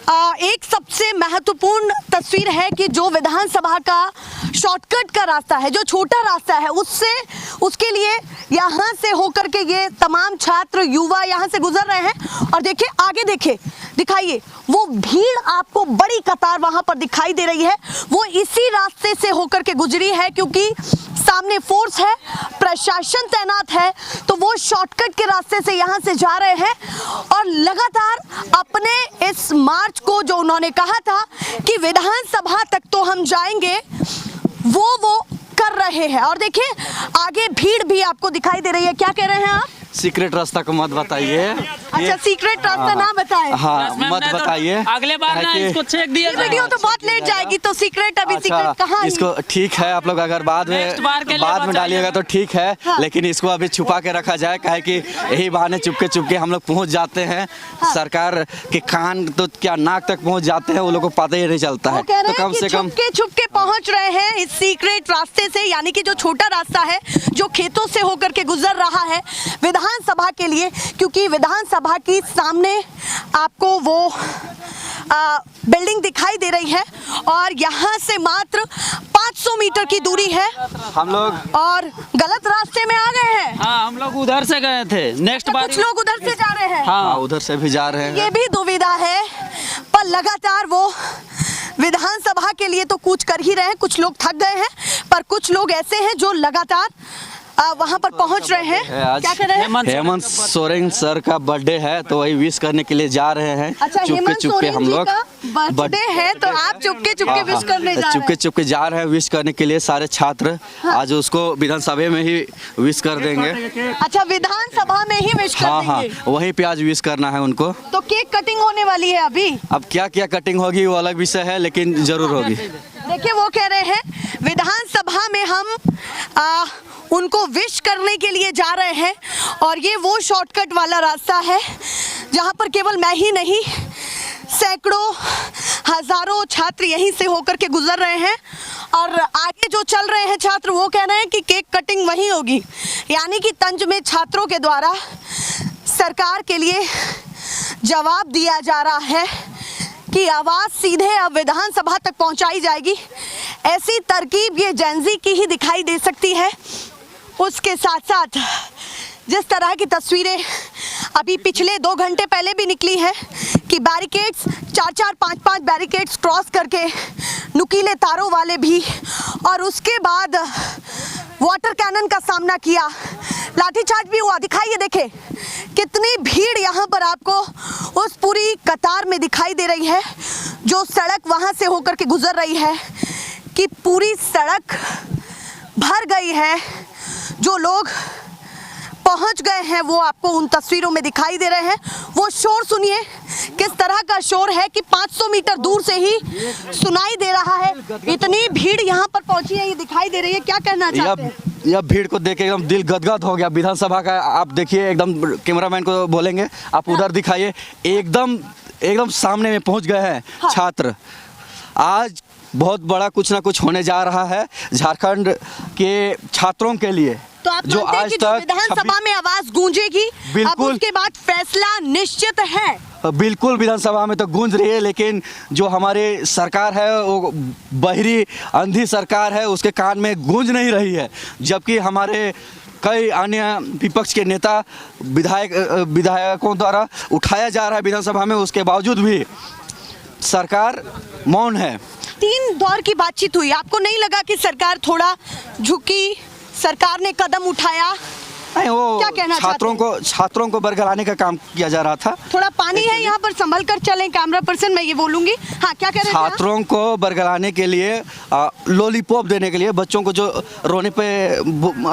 एक सबसे महत्वपूर्ण तस्वीर है कि जो विधानसभा का शॉर्टकट का रास्ता है, जो छोटा रास्ता है, उसके लिए यहाँ से होकर के ये तमाम छात्र युवा यहाँ से गुजर रहे हैं। और देखिए आगे, देखिए, दिखाइए वो भीड़, आपको बड़ी कतार वहां पर दिखाई दे रही है, वो इसी रास्ते से होकर के गुजरी है क्योंकि सामने फोर्स है, प्रशासन तैनात है, तो वो शॉर्टकट के रास्ते से यहाँ से जा रहे हैं और लगातार अपने इस मार्च को, जो उन्होंने कहा था कि विधानसभा तक तो हम जाएंगे, वो कर रहे हैं। और देखिए आगे भीड़ भी आपको दिखाई दे रही है। क्या कह रहे हैं आप? सीक्रेट रास्ता को मत बताइए। अच्छा, सीक्रेट रास्ता ना बताएं। हाँ, मत बताइए। अगले बार ना इसको चेक दिया ये वीडियो तो बहुत लेट जाएगी, तो सीक्रेट अभी सीक्रेट कहाँ है? इसको ठीक है, आप लोग अगर बाद में डालिएगा तो ठीक है। हाँ। लेकिन इसको अभी छुपा के रखा जाए, काहे कि यही बहाने चुपके हम लोग पहुंच जाते हैं। हाँ। सरकार के कान तो क्या नाक तक पहुंच जाते हैं, वो लोग को पता ही नहीं चलता है। तो कम से कम छुपके पहुंच रहे हैं इस सीक्रेट रास्ते से, यानी कि जो छोटा रास्ता है जो खेतों से होकर के गुजर रहा है विधानसभा के लिए, क्योंकि विधानसभा की सामने आपको वो बिल्डिंग दिखाई दे रही है और यहाँ से मात्र 500 मीटर की दूरी है। हम लोग और गलत रास्ते में आ गए हैं। हाँ, हम लोग उधर से गए थे। नेक्स्ट बार कुछ लोग उधर से जा रहे हैं। हाँ, उधर से भी जा रहे हैं। ये भी दुविधा है, पर लगातार वो विधानसभा के लिए तो कूच कर ही रहे हैं। कुछ लोग थक गए हैं, पर कुछ लोग ऐसे हैं जो लगातार वहां पर पहुंच रहे हैं। क्या कर रहे हैं? हेमंत सोरेन सर का बर्थडे है, तो वही विश करने के लिए जा रहे हैं। अच्छा, चुपके हम लोग बर्थडे है तो आप चुपके विश करने जा रहे हैं? चुपके जा रहे हैं विश करने के लिए सारे छात्र। हाँ। आज उसको विधानसभा में ही विश कर देंगे। अच्छा, विधानसभा में ही विश कर देंगे? हाँ, वहीं पे आज विश करना है उनको। तो केक कटिंग होने वाली है अभी? अब क्या कटिंग होगी वो अलग विषय है, लेकिन जरूर होगी। देखिए वो कह रहे हैं विधानसभा में हम उनको विश करने के लिए जा रहे हैं और ये वो शॉर्टकट वाला रास्ता है जहां पर केवल मैं ही नहीं, सैकड़ों हजारों छात्र यहीं से होकर के गुजर रहे हैं। और आगे जो चल रहे हैं छात्र, वो कह रहे हैं कि केक कटिंग वहीं होगी, यानी कि तंज में छात्रों के द्वारा सरकार के लिए जवाब दिया जा रहा है कि आवाज़ सीधे अब विधानसभा तक पहुंचाई जाएगी। ऐसी तरकीब ये जेनजी की ही दिखाई दे सकती है। उसके साथ साथ जिस तरह की तस्वीरें अभी पिछले 2 घंटे पहले भी निकली है कि बैरिकेड्स 4-4, 5-5 बैरिकेड्स क्रॉस करके नुकीले तारों वाले भी, और उसके बाद वाटर कैनन का सामना किया, लाठीचार्ज भी हुआ। दिखाइए, देखे कितनी भीड़ यहाँ पर आपको उस पूरी कतार में दिखाई दे रही है जो सड़क वहाँ से होकर के गुजर रही है, कि पूरी सड़क भर गई है। जो लोग पहुंच गए हैं वो आपको उन तस्वीरों में दिखाई दे रहे हैं। वो शोर सुनिए, किस तरह का शोर है कि 500 मीटर दूर से ही सुनाई दे रहा है। इतनी भीड़ यहाँ पर पहुंची है, ये दिखाई दे रही है। क्या कहना चाहते हैं? यह भीड़ को देख के एकदम दिल गदगद हो गया। विधानसभा का आप देखिए, एकदम कैमरामैन को बोलेंगे आप उधर दिखाइए, एकदम सामने में पहुंच गए हैं। हाँ। छात्र आज बहुत बड़ा कुछ ना कुछ होने जा रहा है झारखंड के छात्रों के लिए। तो आप जो आज तक विधानसभा में आवाज गूंजेगी, अब उसके बाद फैसला निश्चित है। बिल्कुल, विधानसभा में तो गूंज रही है, लेकिन जो हमारी सरकार है वो बहरी अंधी सरकार है, उसके कान में गूंज नहीं रही है। जबकि हमारे कई अन्य विपक्ष के नेता विधायकों द्वारा उठाया जा रहा है विधानसभा में, उसके बावजूद भी सरकार मौन है। 3 दौर की बातचीत हुई, आपको नहीं लगा कि सरकार थोड़ा झुकी, सरकार ने कदम उठाया? नहीं, वो क्या कहना छात्रों को बरगलाने का काम किया जा रहा था। थोड़ा पानी है यहाँ पर, संभल कर चलें कैमरा पर्सन, मैं ये बोलूंगी। हाँ, क्या कह रहे थे? छात्रों को बरगलाने के लिए, लॉलीपॉप देने के लिए, बच्चों को जो रोने पे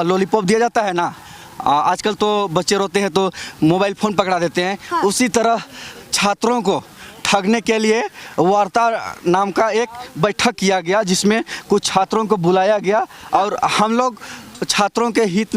लॉलीपॉप दिया जाता है ना, आजकल तो बच्चे रोते हैं तो मोबाइल फोन पकड़ा देते हैं। हाँ। उसी तरह छात्रों को ठगने के लिए वार्ता नाम का एक बैठक किया गया, जिसमें कुछ छात्रों को बुलाया गया और हम लोग छात्रों के हित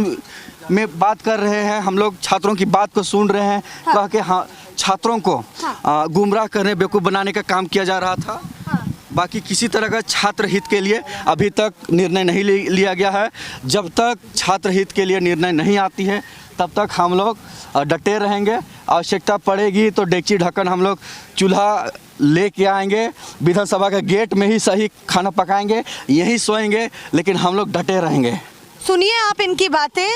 में बात कर रहे हैं, हम लोग छात्रों की बात को सुन रहे हैं। हाँ। कह के हाँ, छात्रों को गुमराह करने, बेवकूफ़ बनाने का काम किया जा रहा था। हाँ। बाकी किसी तरह का छात्र हित के लिए अभी तक निर्णय नहीं लिया गया है। जब तक छात्र हित के लिए निर्णय नहीं आती है, तब तक हम लोग डटे रहेंगे। आवश्यकता पड़ेगी तो डेगची ढक्कन हम लोग चूल्हा लेके आएंगे, विधानसभा के गेट में ही सही खाना पकाएंगे, यही सोएंगे, लेकिन हम लोग डटे रहेंगे। सुनिए आप इनकी बातें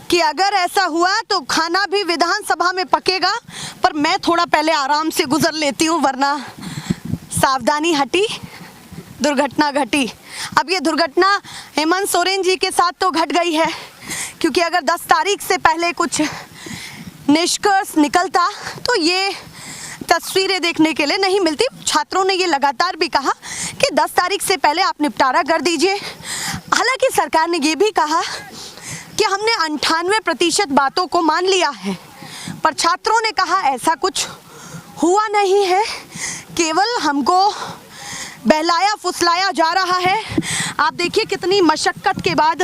कि अगर ऐसा हुआ तो खाना भी विधानसभा में पकेगा, पर मैं थोड़ा पहले आराम से गुजर लेती हूँ वरना सावधानी हटी दुर्घटना घटी। अब ये दुर्घटना हेमंत सोरेन जी के साथ तो घट गई है, क्योंकि अगर 10 तारीख से पहले कुछ निष्कर्ष निकलता तो ये तस्वीरें देखने के लिए नहीं मिलती। छात्रों ने ये लगातार भी कहा कि 10 तारीख से पहले आप निपटारा कर दीजिए। हालांकि सरकार ने ये भी कहा कि हमने 98% बातों को मान लिया है, पर छात्रों ने कहा ऐसा कुछ हुआ नहीं है, केवल हमको बहलाया फुसलाया जा रहा है। आप देखिए कितनी मशक्क़त के बाद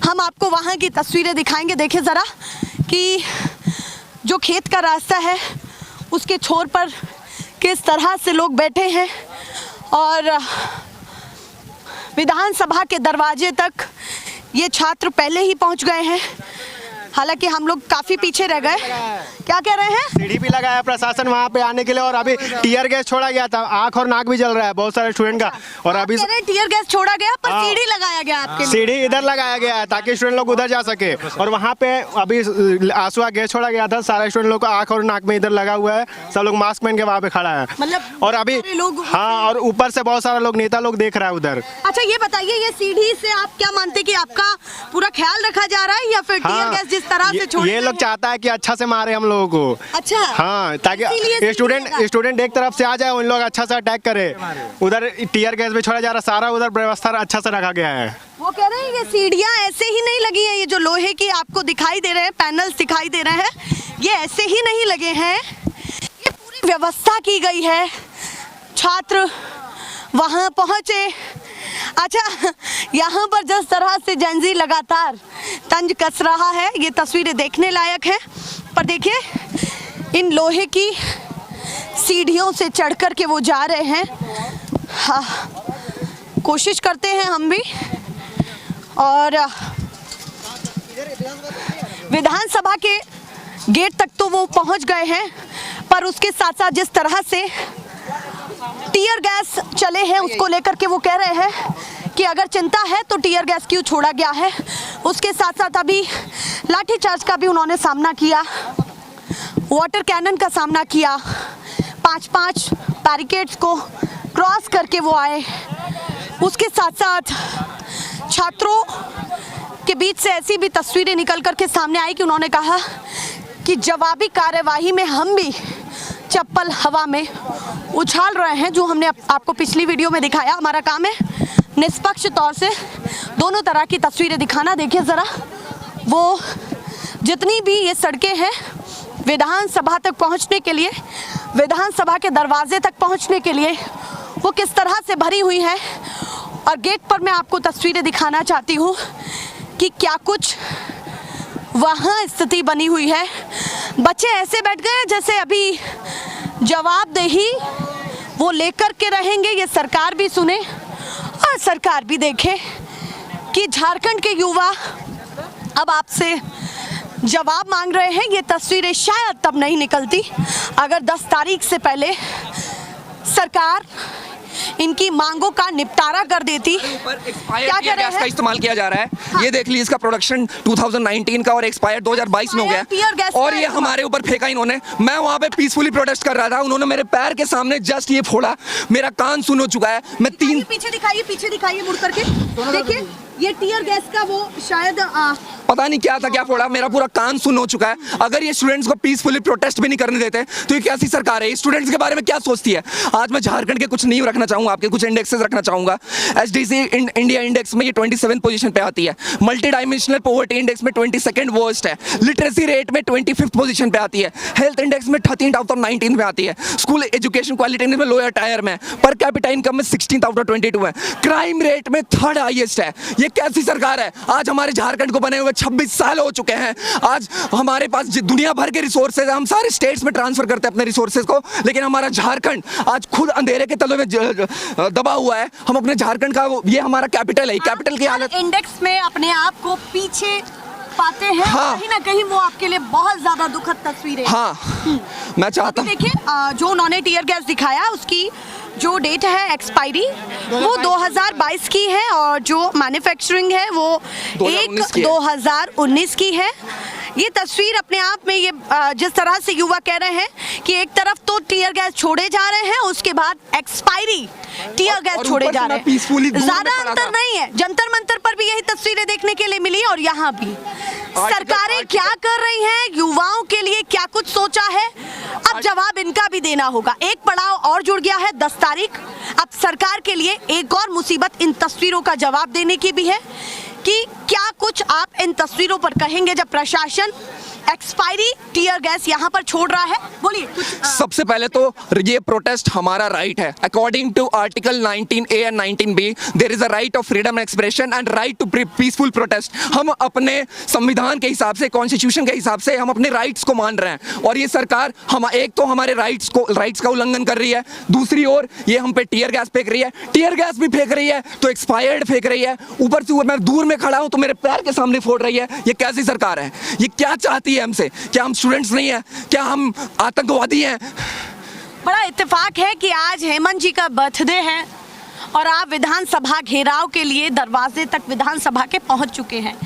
हम आपको वहाँ की तस्वीरें दिखाएंगे। देखिए ज़रा कि जो खेत का रास्ता है उसके छोर पर किस तरह से लोग बैठे हैं और विधानसभा के दरवाजे तक ये छात्र पहले ही पहुंच गए हैं। हालांकि हम लोग काफी पीछे रह गए। क्या कह रहे हैं? सीढ़ी भी लगाया प्रशासन वहाँ पे आने के लिए, और अभी टीयर गैस छोड़ा गया था, आंख और नाक भी जल रहा है बहुत सारे स्टूडेंट का। और अभी टीयर गैस छोड़ा गया पर हाँ। सीढ़ी लगाया गया आपके लिए। सीढ़ी इधर लगाया गया है ताकि स्टूडेंट लोग उधर जा सके, और वहाँ पे अभी आंसुआ गैस छोड़ा गया था। सारे स्टूडेंट लोग को आंख और नाक में इधर लगा हुआ है, सब लोग मास्क पहन के वहाँ पे खड़ा है। मतलब और अभी हाँ, और ऊपर से बहुत सारा लोग नेता लोग देख रहा है उधर। अच्छा ये बताइए, ये सीढ़ी से आप क्या मानते कि आपका पूरा ख्याल रखा जा रहा है या फिर टीयर गैस जिस तरह से छोड़ ये लोग चाहता है कि अच्छा से मारे हम लोगों को। अच्छा हाँ, ताकि स्टूडेंट एक तरफ से आ जाए, उन लोग अच्छा से अटैक करे। उधर टीयर गैस भी छोड़ा जा रहा, सारा उधर व्यवस्था अच्छा से रखा गया है। वो कह रहे हैं ये सीढ़ियाँ ऐसे ही नहीं लगी हैं, ये जो लोहे की आपको दिखाई दे रहे हैं पैनल्स दिखाई दे रहे हैं, ये ऐसे ही नहीं लगे हैं, ये पूरी व्यवस्था की गई है। छात्र वहाँ पहुँचे। अच्छा यहाँ पर जिस तरह से जेंजी लगातार तंज कस रहा है, ये तस्वीरें देखने लायक है। पर देखिए इन लोहे की सीढ़ियों से चढ़ कर के वो जा रहे हैं। हाँ, कोशिश करते हैं हम भी। और विधानसभा के गेट तक तो वो पहुंच गए हैं, पर उसके साथ साथ जिस तरह से टीयर गैस चले हैं उसको लेकर के वो कह रहे हैं कि अगर चिंता है तो टीयर गैस क्यों छोड़ा गया है। उसके साथ साथ अभी लाठीचार्ज का भी उन्होंने सामना किया, वाटर कैनन का सामना किया, 5-5 बैरिकेड्स को क्रॉस करके वो आए। उसके साथ साथ छात्रों के बीच से ऐसी भी तस्वीरें निकल कर के सामने आई कि उन्होंने कहा कि जवाबी कार्यवाही में हम भी चप्पल हवा में उछाल रहे हैं, जो हमने आपको पिछली वीडियो में दिखाया। हमारा काम है निष्पक्ष तौर से दोनों तरह की तस्वीरें दिखाना। देखिए ज़रा वो जितनी भी ये सड़कें हैं विधानसभा तक पहुंचने के लिए, विधानसभा के दरवाजे तक पहुंचने के लिए वो किस तरह से भरी हुई है। और गेट पर मैं आपको तस्वीरें दिखाना चाहती हूँ कि क्या कुछ वहाँ स्थिति बनी हुई है। बच्चे ऐसे बैठ गए जैसे अभी जवाबदेही वो लेकर के रहेंगे, ये सरकार भी सुने और सरकार भी देखे कि झारखंड के युवा अब आपसे जवाब मांग रहे हैं। ये तस्वीरें शायद तब नहीं निकलती अगर 10 तारीख से पहले सरकार इनकी मांगों का निपटारा कर देती। क्या कह रहे हैं? का इस्तेमाल किया जा रहा है। हाँ। ये देख लीजिए, इसका प्रोडक्शन 2019 का और एक्सपायर 2022 में हो गया, और ये हमारे ऊपर फेंका इन्होंने। मैं वहाँ पे पीसफुली प्रोटेस्ट कर रहा था, उन्होंने मेरे पैर के सामने जस्ट ये फोड़ा, मेरा कान सुन हो चुका है। मैं पीछे दिखाइए मुड़ करके देखिए, ये टीयर गैस का वो शायद पता नहीं क्या था, क्या फोड़ा, मेरा पूरा कान सुन हो चुका है। अगर ये स्टूडेंट्स को पीसफुली प्रोटेस्ट भी नहीं करने देते तो ये कैसी सरकार है? स्टूडेंट्स के बारे में क्या सोचती है? आज मैं झारखंड के कुछ नींव रखना चाहूंगा, आपके कुछ इंडेक्सेस रखना चाहूंगा। एसडीसी इंडिया इंडेक्स में ये 27 पोजीशन पे आती है, मल्टी डायमेंशनल पॉवर्टी इंडेक्स में 22nd वर्स्ट है, लिटरेसी रेट में 25th पोजीशन पे आती है, हेल्थ इंडेक्स में 13th आउट ऑफ 19 पे आती है, स्कूल एजुकेशन क्वालिटी में लोअर टायर में, पर कैपिटा इनकम में 16th आउट ऑफ 22 है, क्राइम रेट में 3rd हाईएस्ट है। ये कैसी सरकार है? आज हमारे झारखंड को बने हुए 26 साल हो चुके हैं। आज हमारे पास दुनिया भर के रिसोर्सेज, हम सारे स्टेट्स में ट्रांसफर करते हैं अपने रिसोर्सेज को, लेकिन हमारा झारखंड आज खुद अंधेरे के तले में दबा हुआ है। हम अपने झारखंड का, ये हमारा कैपिटल है, कैपिटल की हालत। इंडेक्स में अपने आप को पीछे पाते हैं, हाँ। कहीं ना कहीं वो आपके लिए बहुत ज्यादा दुखद तस्वीरें हैं। हाँ मैं चाहता हूँ देखिए जो उन्होंने टीयर गैस दिखाया उसकी जो डेट है एक्सपायरी वो 2022 की है और जो मैन्युफैक्चरिंग है वो 2019 की है। 2019 की है। ये तस्वीर अपने आप में ये जिस तरह से युवा कह रहे हैं कि एक तरफ तो टीयर गैस छोड़े जा रहे हैं, उसके बाद एक्सपायरी टीयर गैस और छोड़े ऊपर जा से रहे मैं peacefully हैं। दूर में ज्यादा खड़ा अंतर था। नहीं है, जंतर मंतर पर भी यही तस्वीरें देखने के लिए मिली और यहाँ भी सरकारें क्या कर रही हैं, युवाओं के लिए क्या कुछ सोचा है, अब जवाब इनका भी देना होगा। एक पड़ाव और जुड़ गया है 10 तारीख। अब सरकार के लिए एक और मुसीबत इन तस्वीरों का जवाब देने की भी है कि क्या कुछ आप इन तस्वीरों पर कहेंगे जब प्रशासन एक्सपायरी टीयर गैस यहाँ पर छोड़ रहा है। बोलिए कुछ। सबसे पहले तो ये प्रोटेस्ट हमारा राइट है। According to article 19A and 19B there is a right of freedom expression and right to peaceful protest. हम अपने संविधान के हिसाब से, कॉन्स्टिट्यूशन के हिसाब से हम अपने राइट्स को मान रहे हैं और ये सरकार हम एक तो हमारे राइट्स का उल्लंघन कर रही है, दूसरी ओर ये हम पे टीयर गैस फेंक रही है। टीयर गैस भी फेंक रही है तो एक्सपायर्ड फेंक रही है, ऊपर से मैं दूर में खड़ा हूं तो मेरे पैर के सामने फोड़ रही है। ये कैसी सरकार है? ये क्या चाहती है हमसे? क्या हम स्टूडेंट्स नहीं है? क्या हम आतंकवादी हैं? बड़ा इत्तेफाक है कि आज हेमंत जी का बर्थडे है और आप विधानसभा घेराव के लिए दरवाजे तक विधानसभा के पहुंच चुके हैं।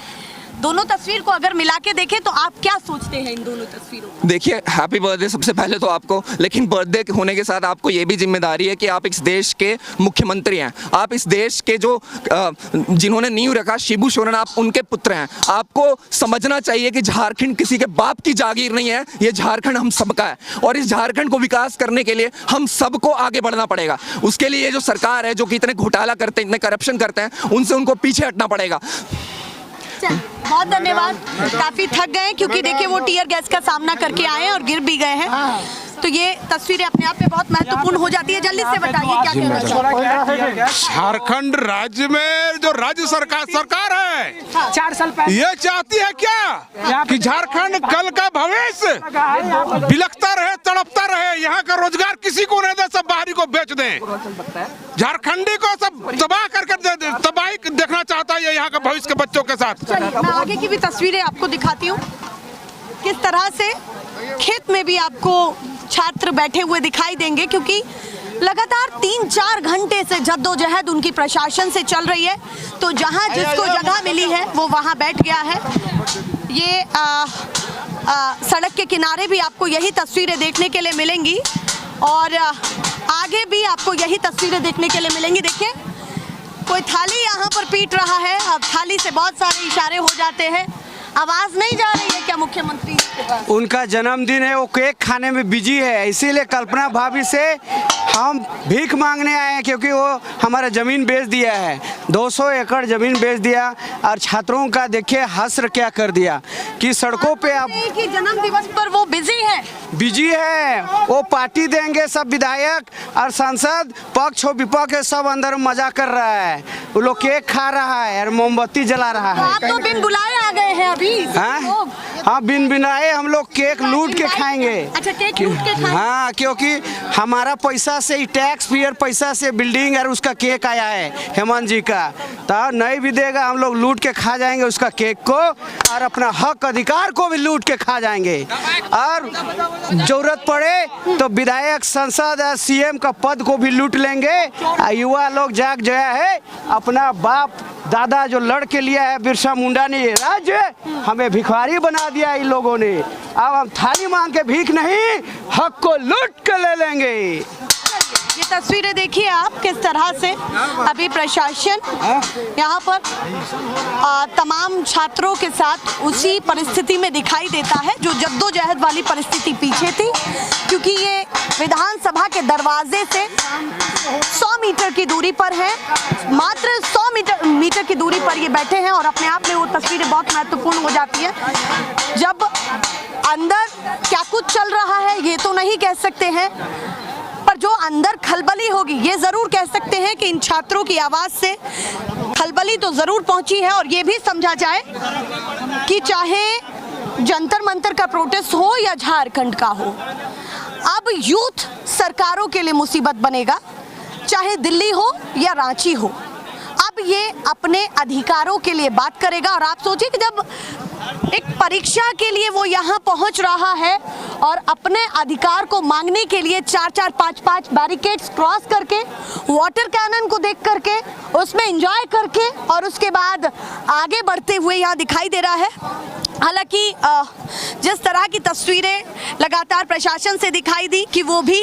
दोनों तस्वीर को अगर मिला के देखें तो आप क्या सोचते हैं इन दोनों तस्वीरों को? देखिए, हैप्पी बर्थडे सबसे पहले तो आपको, लेकिन बर्थडे होने के साथ आपको ये भी जिम्मेदारी है कि आप इस देश के मुख्यमंत्री हैं। आप इस देश के जो जिन्होंने नींव रखा, शिबू सोरेन, आप उनके पुत्र हैं। आपको समझना चाहिए कि झारखंड किसी के बाप की जागीर नहीं है, ये झारखंड हम सबका है और इस झारखंड को विकास करने के लिए हम सबको आगे बढ़ना पड़ेगा। उसके लिए ये जो सरकार है, जो कि इतने घोटाला करते हैं, इतने करप्शन करते हैं, उनसे उनको पीछे हटना पड़ेगा। बहुत धन्यवाद। काफी थक गए क्योंकि देखिए वो टीयर गैस का सामना करके आए हैं और गिर भी गए हैं, तो ये तस्वीरें अपने आप में बहुत महत्वपूर्ण हो जाती है। जल्दी से बताइए क्या कहना चाहते हैं। झारखंड राज्य में जो राज्य सरकार है 4 साल पहले ये चाहती है क्या कि झारखंड कल का भविष्य बिलखता रहे, तड़पता रहे, यहाँ का रोजगार किसी को नहीं दे, सब बाहरी को बेच दें। झारखंडी को सब तबाह करके तबाही देखना चाहता है यहाँ का भविष्य के बच्चों के साथ। चलिए मैं आगे की भी तस्वीरें आपको दिखाती हूँ, किस तरह से खेत में भी आपको छात्र बैठे हुए दिखाई देंगे क्योंकि लगातार 3-4 घंटे से जद्दोजहद उनकी प्रशासन से चल रही है। तो जहां जिसको जगह मिली है वो वहां बैठ गया है। ये सड़क के किनारे भी आपको यही तस्वीरें देखने के लिए मिलेंगी और आगे भी आपको यही तस्वीरें देखने के लिए मिलेंगी। देखिए कोई थाली यहाँ पर पीट रहा है, अब थाली से बहुत सारे इशारे हो जाते हैं। आवाज नहीं जा रही है क्या मुख्यमंत्री के पास? उनका जन्मदिन है, वो केक खाने में बिजी है, इसीलिए कल्पना भाभी से हम भीख मांगने आए हैं क्योंकि वो हमारा ज़मीन बेच दिया है, 200 एकड़ ज़मीन बेच दिया और छात्रों का देखिए हस्र क्या कर दिया कि सड़कों पे आप कि जन्म दिवस पर वो बिजी है, वो पार्टी देंगे। सब विधायक और सांसद पक्ष और विपक्ष सब अंदर मजा कर रहा है, वो लोग केक खा रहा है और मोमबत्ती जला रहा तो है। आप तो बिन बुलाए आ गए हैं अभी हाँ हाँ, बिन बिनाए हम लोग केक लूट के खाएंगे। अच्छा केक लूट के खाएंगे? हाँ, क्योंकि हमारा पैसा से, टैक्स पेयर पैसा से बिल्डिंग और उसका केक आया है हेमंत जी का, तो नहीं भी देगा, हम लोग लूट के खा जाएंगे उसका केक को और अपना हक अधिकार को भी लूट के खा जाएंगे। और जरूरत पड़े तो विधायक, सांसद और सीएम का पद को भी लूट लेंगे। युवा लोग जाग गया है, अपना बाप दादा जो लड़ के लिया है बिरसा मुंडा ने ये राज्य, हमें भिखारी बना दिया इन लोगों ने। अब हम थाली मांग के भीख नहीं, हक को लूट के ले लेंगे। ये तस्वीरें देखिए आप किस तरह से अभी प्रशासन यहाँ पर तमाम छात्रों के साथ उसी परिस्थिति में दिखाई देता है जो जद्दोजहद वाली परिस्थिति पीछे थी, क्योंकि ये विधानसभा के दरवाजे से 100 मीटर की दूरी पर है, मात्र 100 मीटर की दूरी पर ये बैठे हैं और अपने आप में वो तस्वीरें बहुत महत्वपूर्ण हो जाती है। जब अंदर क्या कुछ चल रहा है ये तो नहीं कह सकते हैं, पर जो अंदर खलबली होगी ये जरूर कह सकते हैं कि इन छात्रों की आवाज से खलबली तो जरूर पहुंची है। और ये भी समझा जाए कि चाहे जंतर मंतर का प्रोटेस्ट हो या झारखंड का हो, अब यूथ सरकारों के लिए मुसीबत बनेगा, चाहे दिल्ली हो या रांची हो। अब ये अपने अधिकारों के लिए बात करेगा और आप सोचिए कि जब परीक्षा के लिए वो यहाँ पहुँच रहा है और अपने अधिकार को मांगने के लिए 4-4, 5-5 बैरिकेड्स क्रॉस करके, वाटर कैनन को देख करके, उसमें एंजॉय करके और उसके बाद आगे बढ़ते हुए यहाँ दिखाई दे रहा है। हालांकि जिस तरह की तस्वीरें लगातार प्रशासन से दिखाई दी कि वो भी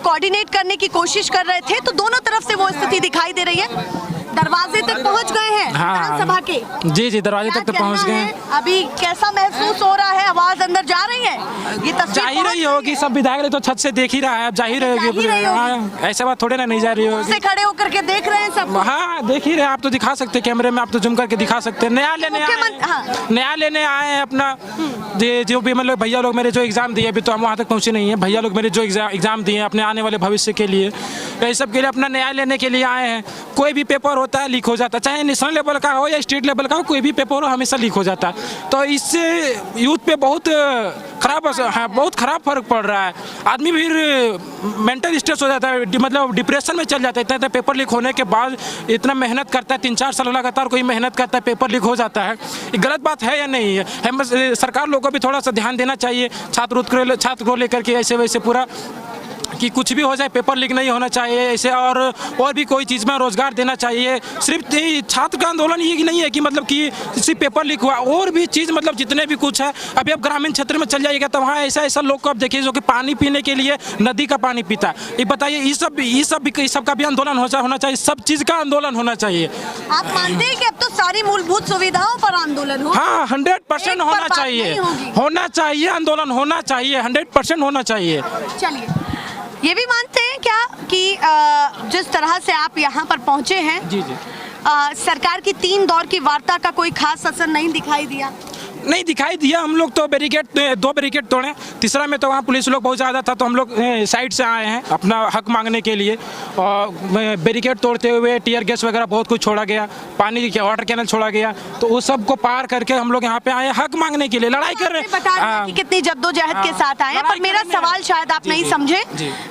कोऑर्डिनेट करने की कोशिश कर रहे थे, तो दोनों तरफ से वो स्थिति दिखाई दे रही है। दरवाजे तक पहुंच गए हैं विधानसभा के। जी दरवाजे तक तो पहुंच गए हैं। अभी कैसा महसूस हो रहा है? आवाज अंदर जा रही है? ये जा ही रही होगी, सब विधायक तो छत से देख ही रहा है, अब जा ही रही होगी। हाँ, ऐसे बात थोड़े ना नहीं जा रही होगी। से खड़े होकर के देख रहे हैं सब। हाँ देख ही रहे, आप तो दिखा सकते कैमरे में, आप तो जूम करके दिखा सकते हैं। नया लेने आए हैं अपना, जो भी मतलब भैया लोग मेरे जो एग्जाम दिए, अभी तो हम वहाँ तक पहुँचे नहीं है। भैया लोग मेरे जो एग्जाम दिए अपने आने वाले भविष्य के लिए, इस सब के लिए अपना न्याय लेने के लिए आए हैं। कोई भी पेपर होता है लीक हो जाता है, चाहे नेशनल लेवल का हो या स्टेट लेवल का हो, कोई भी पेपर हो हमेशा लीक हो जाता है। तो इससे यूथ पे बहुत खराब बहुत खराब फर्क पड़ रहा है। आदमी फिर मेंटल स्ट्रेस हो जाता है, मतलब डिप्रेशन में चल जाता है। इतना पेपर लीक होने के बाद इतना मेहनत करता है, 3-4 साल लगातार कोई मेहनत करता है, पेपर लीक हो जाता है। ये गलत बात है या नहीं है? हम सरकार लोगों को भी थोड़ा सा ध्यान देना चाहिए, छात्र को लेकर के ऐसे वैसे पूरा कि कुछ भी हो जाए पेपर लीक नहीं होना चाहिए ऐसे, और भी कोई चीज़ में रोजगार देना चाहिए। सिर्फ छात्र का आंदोलन ये नहीं है कि मतलब कि सिर्फ पेपर लीक हुआ, और भी चीज़ मतलब जितने भी कुछ है। अभी आप ग्रामीण क्षेत्र में चल जाइएगा तो वहाँ ऐसा लोग को आप देखिए जो कि पानी पीने के लिए नदी का पानी पीता है। ये बताइए, इस सब का भी आंदोलन होना चाहिए, सब चीज़ का आंदोलन होना चाहिए। आप मानते हैं कि अब तो सारी मूलभूत सुविधाओं पर आंदोलन हो? हाँ 100% होना चाहिए, आंदोलन होना चाहिए, 100% होना चाहिए। चलिए, ये भी मानते हैं क्या कि जिस तरह से आप यहाँ पर पहुँचे हैं, जी सरकार की 3 दौर की वार्ता का कोई खास असर नहीं दिखाई दिया? नहीं दिखाई दिया। हम लोग तो 2 बैरिकेड तोड़े, तीसरा में तो वहाँ पुलिस लोग बहुत ज़्यादा था, तो हम लोग साइड से आए हैं अपना हक मांगने के लिए। और बैरिकेड तोड़ते हुए टीयर गैस वगैरह बहुत कुछ छोड़ा गया, पानी वाटर कैनल छोड़ा गया, तो उस सब को पार करके हम लोग यहाँ पे आए हक मांगने के लिए, लड़ाई कर रहे हैं। कितनी जद्दोजहद के साथ आए हैं, पर मेरा सवाल शायद आप नहीं समझे।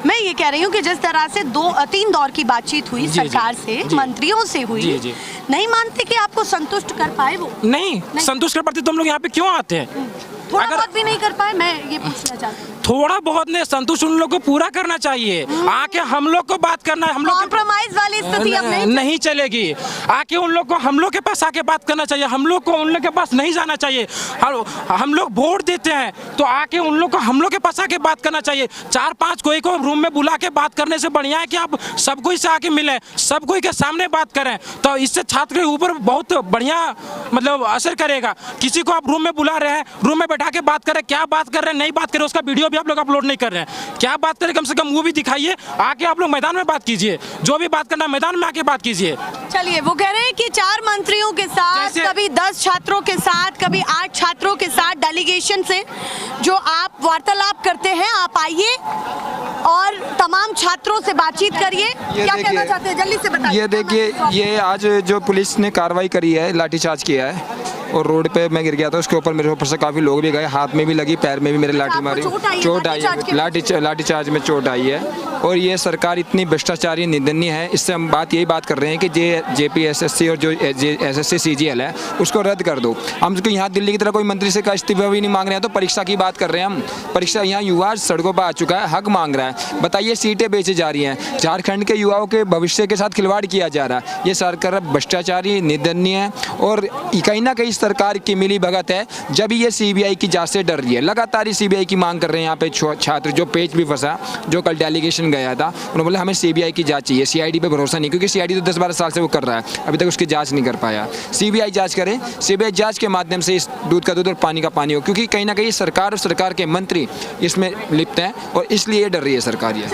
मैं ये कह रही हूँ कि जिस तरह से 3 दौर की बातचीत हुई सरकार से, मंत्रियों से हुई, नहीं मानते कि आपको संतुष्ट कर पाए वो? नहीं संतुष्ट कर पाते तो हम लोग यहाँ पे क्यों आते हैं? थोड़ा बहुत भी नहीं कर पाए, मैं ये पूछना चाहती हूँ। थोड़ा बहुत ने संतुष्ट उन लोग को पूरा करना चाहिए। आके हम लोग को बात करना है, हम लोग कॉम्प्रोमाइज वाली स्थिति अब नहीं चलेगी। आके उन लोग को हम लोग के पास आके बात करना चाहिए, हम लोग को उन लोग के पास नहीं जाना चाहिए। हम लोग वोट देते हैं तो आके उन लोग को हम लोग के पास आके बात करना चाहिए। 4-5 कोई को रूम में बुला के बात करने से बढ़िया है कि आप सब कोई से आके मिले, सब कोई के सामने बात करें, तो इससे छात्र के ऊपर बहुत बढ़िया मतलब असर करेगा। किसी को आप रूम में बुला रहे हैं, रूम में बैठा के बात करें, क्या बात कर रहे हैं, नहीं बात करें, उसका वीडियो आप लोग अपलोड नहीं कर रहे हैं, क्या बात करें, कम से कम वो भी दिखाइए। आके आप लोग मैदान में बात कीजिए, जो भी बात करना मैदान में आके बात कीजिए। चलिए, वो कह रहे हैं कि 4 मंत्रियों के साथ, कभी 10 छात्रों के साथ, कभी 8 छात्रों के साथ डेलीगेशन से जो आप वार्तालाप करते हैं, आप आइए और तमाम छात्रों से बातचीत करिए। क्या कहना चाहते हैं, जल्दी से बताइए। ये देखिए, ये आज जो पुलिस ने कार्रवाई करी है, लाठीचार्ज किया है और रोड पे मैं गिर गया था, उसके ऊपर मेरे ऊपर से काफ़ी लोग भी गए, हाथ में भी लगी, पैर में भी मेरे लाठी मारी, चोट आई है, लाठीचार्ज में चोट आई है। और ये सरकार इतनी भ्रष्टाचारी निंदनीय है। इससे हम यही बात कर रहे हैं कि JPSSC और जो SSC CGL है उसको रद्द कर दो। हम उसको यहाँ दिल्ली की तरह कोई मंत्री से का इस्तीफा भी नहीं मांग रहे हैं, तो परीक्षा की बात कर रहे हैं हम। परीक्षा यहाँ युवा सड़कों पर आ चुका है, हक मांग रहा है। बताइए, सीटें बेची जा रही हैं, झारखंड के युवाओं के भविष्य के साथ खिलवाड़ किया जा रहा है। ये सरकार भ्रष्टाचारी निंदनीय है और कहीं ना कहीं सरकार की मिली भगत है, जब ये CBI की जांच से डर रही है। लगातार ही CBI की मांग कर रहे हैं यहाँ पे छात्र। जो पेज भी फंसा, जो कल डेलीगेशन गया था, उन्होंने बोला हमें CBI की जांच चाहिए, CID पे भरोसा नहीं, क्योंकि CID तो 10-12 साल से वो कर रहा है, अभी तक उसकी जांच नहीं कर पाया। CBI जांच करे, CBI जांच के माध्यम से इस दूध का दूध और पानी का पानी हो, क्योंकि कहीं ना कहीं सरकार और सरकार के मंत्री इसमें लिप्त हैं और इसलिए डर रही है सरकार ये।